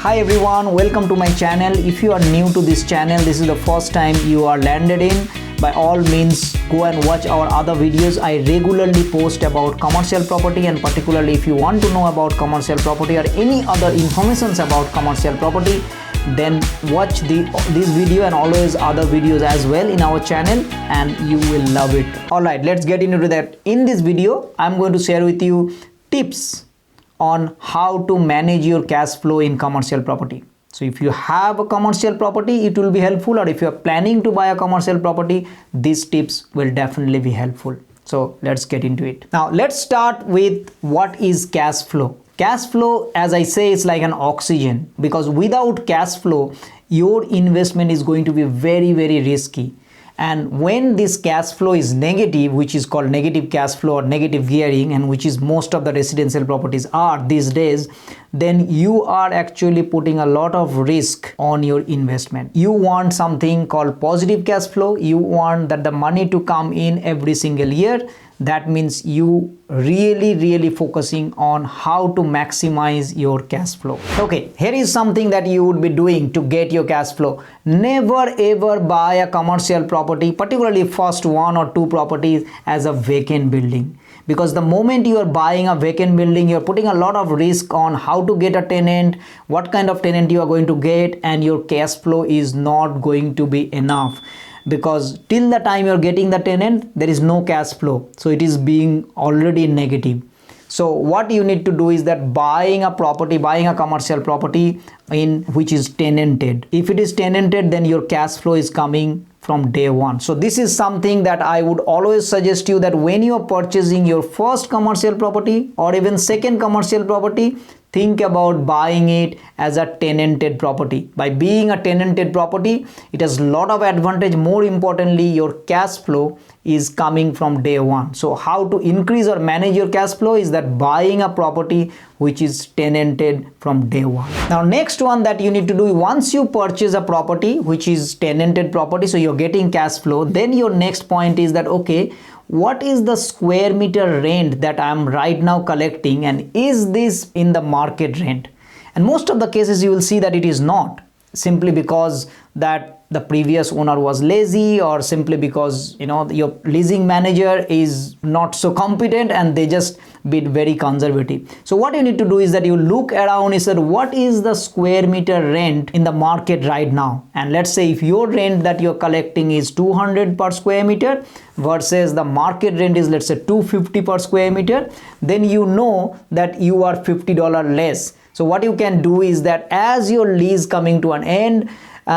Hi everyone, welcome to my channel. If you are new to this channel, this is the first time you are landed in, by all means go and watch our other videos. I regularly post about commercial property, and particularly if you want to know about commercial property or any other informations about commercial property, then watch this video and always other videos as well in our channel, and you will love it. Alright, let's get into that. In this video, I'm going to share with you tips on how to manage your cash flow in commercial property. So if you have a commercial property, it will be helpful, or if you are planning to buy a commercial property, these tips will definitely be helpful. So let's get into it. Now let's start with what is cash flow. Cash flow, as I say, is like an oxygen, because without cash flow, your investment is going to be very, very risky. And when this cash flow is negative, which is called negative cash flow or negative gearing, and which is most of the residential properties are these days, then you are actually putting a lot of risk on your investment. You want something called positive cash flow. You want that the money to come in every single year. That means you really focusing on how to maximize your cash flow. Okay, here is something that you would be doing to get your cash flow. Never ever buy a commercial property, particularly first one or two properties, as a vacant building. Because the moment you are buying a vacant building, you're putting a lot of risk on how to get a tenant, what kind of tenant you are going to get, and your cash flow is not going to be enough. Because till the time you're getting the tenant, there is no cash flow, so it is being already negative. So what you need to do is that buying a commercial property in which is tenanted. If it is tenanted, then your cash flow is coming from day one. So this is something that I would always suggest you, that when you are purchasing your first commercial property or even second commercial property, think about buying it as a tenanted property. By being a tenanted property, it has a lot of advantage. More importantly, your cash flow is coming from day one. So how to increase or manage your cash flow is that buying a property which is tenanted from day one. Now next one that you need to do, once you purchase a property which is tenanted property, so you're getting cash flow, then your next point is that, okay, what is the square meter rent that I'm right now collecting, and is this in the market rent? And most of the cases you will see that it is not, simply because that the previous owner was lazy, or simply because your leasing manager is not so competent and they just been very conservative. So what you need to do is that you look around, is that what is the square meter rent in the market right now. And let's say if your rent that you're collecting is 200 per square meter versus the market rent is, let's say, 250 per square meter, then you know that you are $50 less. So what you can do is that as your lease coming to an end,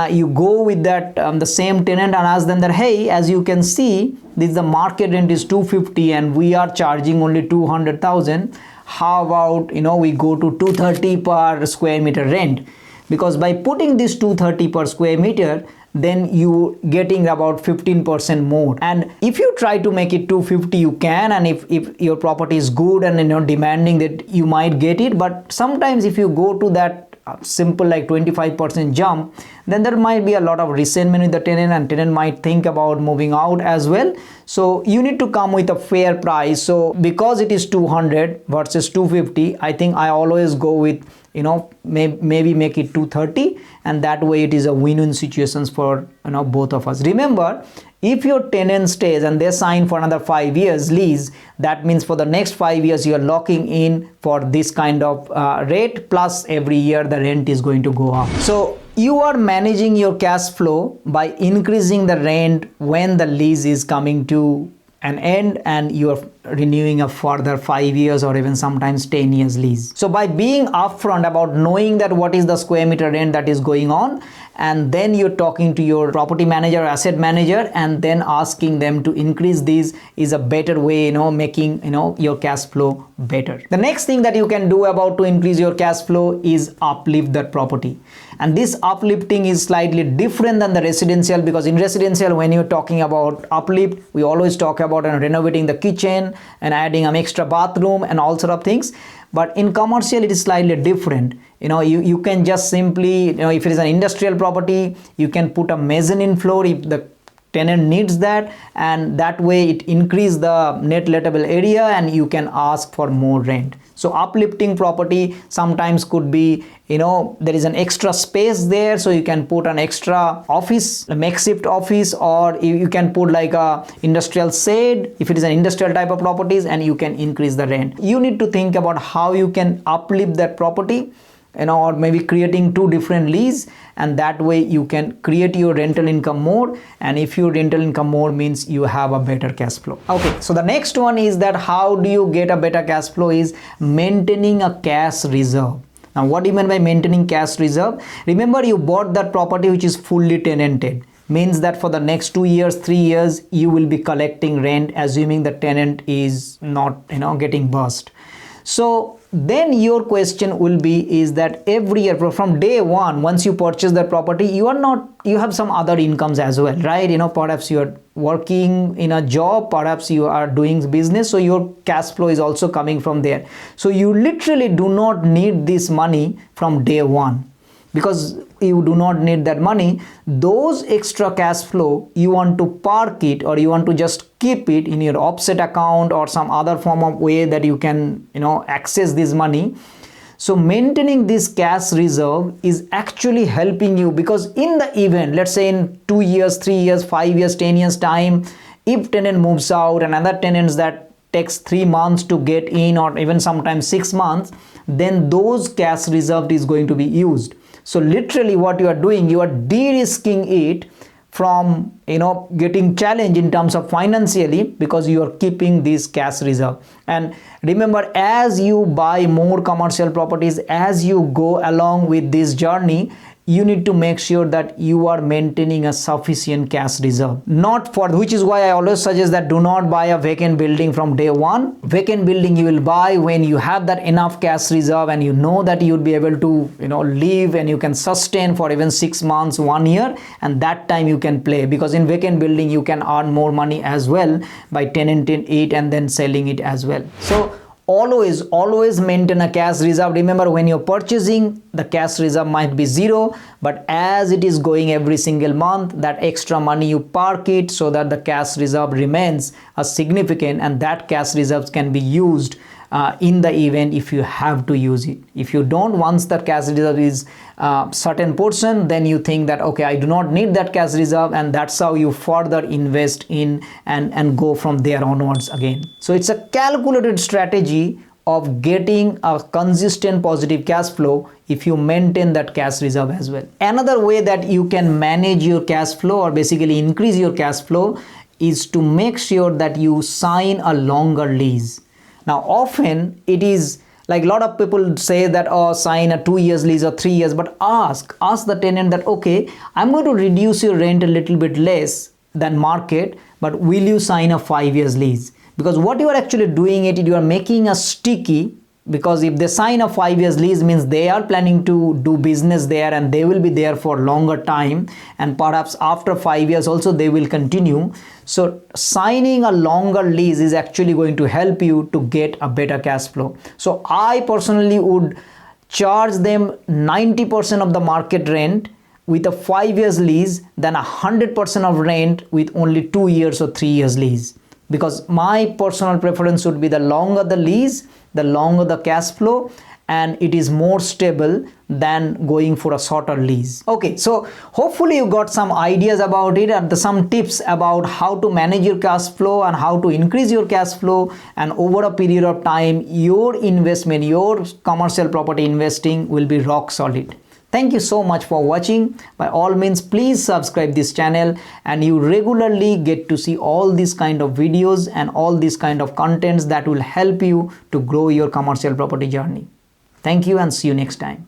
you go with that the same tenant and ask them that, hey, as you can see, this the market rent is 250 and we are charging only 200,000. How about we go to 230 per square meter rent? Because by putting this 230 per square meter, then you getting about 15% more. And if you try to make it 250, you can, and if your property is good and demanding, that you might get it. But sometimes if you go to that simple like 25% jump, then there might be a lot of resentment with the tenant, and tenant might think about moving out as well. So you need to come with a fair price. So because it is 200 versus 250, I think I always go with maybe make it 230, and that way it is a win-win situations for both of us. Remember, if your tenant stays and they sign for another 5 years lease, that means for the next 5 years you are locking in for this kind of rate, plus every year the rent is going to go up. So you are managing your cash flow by increasing the rent when the lease is coming to an end and you are renewing a further 5 years or even sometimes 10 years lease. So by being upfront about knowing that what is the square meter rent that is going on, and then you're talking to your property manager or asset manager and then asking them to increase these, is a better way, making your cash flow better. The next thing that you can do about to increase your cash flow is uplift that property. And this uplifting is slightly different than the residential, because in residential, when you're talking about uplift, we always talk about renovating the kitchen and adding an extra bathroom and all sort of things. But in commercial, it is slightly different. You can just simply, if it is an industrial property, you can put a mezzanine floor. If the tenant needs that, and that way it increase the net lettable area and you can ask for more rent. So uplifting property sometimes could be, there is an extra space there, so you can put an extra office, a makeshift office, or you can put like a industrial shade if it is an industrial type of properties, and you can increase the rent. You need to think about how you can uplift that property, or maybe creating two different lease, and that way you can create your rental income more, and if your rental income more means you have a better cash flow. Okay, so the next one is that how do you get a better cash flow is maintaining a cash reserve. Now what do you mean by maintaining cash reserve? Remember, you bought that property which is fully tenanted, means that for the next 2 years, 3 years you will be collecting rent, assuming the tenant is not getting burst. So then your question will be is that every year from day one, once you purchase that property, you have some other incomes as well, right? Perhaps you are working in a job, perhaps you are doing business, so your cash flow is also coming from there. So you literally do not need this money from day one, because you do not need that money. Those extra cash flow, you want to park it, or you want to just keep it in your offset account or some other form of way that you can access this money. So maintaining this cash reserve is actually helping you, because in the event, let's say in 2 years, 3 years, 5 years, 10 years time, if tenant moves out and other tenants that takes 3 months to get in, or even sometimes 6 months, then those cash reserve is going to be used. So literally what you are doing, you are de-risking it from getting challenged in terms of financially, because you are keeping this cash reserve. And remember, as you buy more commercial properties, as you go along with this journey, you need to make sure that you are maintaining a sufficient cash reserve. Which is why I always suggest that do not buy a vacant building from day one. Vacant building you will buy when you have that enough cash reserve and you know that you will be able to live and you can sustain for even 6 months, 1 year, and that time you can play, because in vacant building you can earn more money as well by tenanting it and then selling it as well. So always maintain a cash reserve. Remember, when you're purchasing, the cash reserve might be 0, but as it is going every single month, that extra money you park it so that the cash reserve remains significant, and that cash reserves can be used in the event if you have to use it. If you don't, once the cash reserve is certain portion, then you think that okay, I do not need that cash reserve, and that's how you further invest in and go from there onwards again. So it's a calculated strategy of getting a consistent positive cash flow if you maintain that cash reserve as well. Another way that you can manage your cash flow, or basically increase your cash flow, is to make sure that you sign a longer lease. Now often it is like a lot of people say that sign a 2 years lease or 3 years, but ask the tenant that okay, I'm going to reduce your rent a little bit less than market, but will you sign a 5 years lease? Because what you are actually doing you are making a sticky, because if they sign a 5 years lease means they are planning to do business there and they will be there for longer time, and perhaps after 5 years also they will continue. So signing a longer lease is actually going to help you to get a better cash flow. So I personally would charge them 90% of the market rent with a 5 years lease than 100% of rent with only 2 years or 3 years lease, because my personal preference would be the longer the lease, the longer the cash flow, and it is more stable than going for a shorter lease. Okay, so hopefully you got some ideas about it and some tips about how to manage your cash flow and how to increase your cash flow, and over a period of time your investment, your commercial property investing will be rock solid. Thank you so much for watching. By all means, please subscribe this channel, and you regularly get to see all these kind of videos and all these kind of contents that will help you to grow your commercial property journey. Thank you, and see you next time.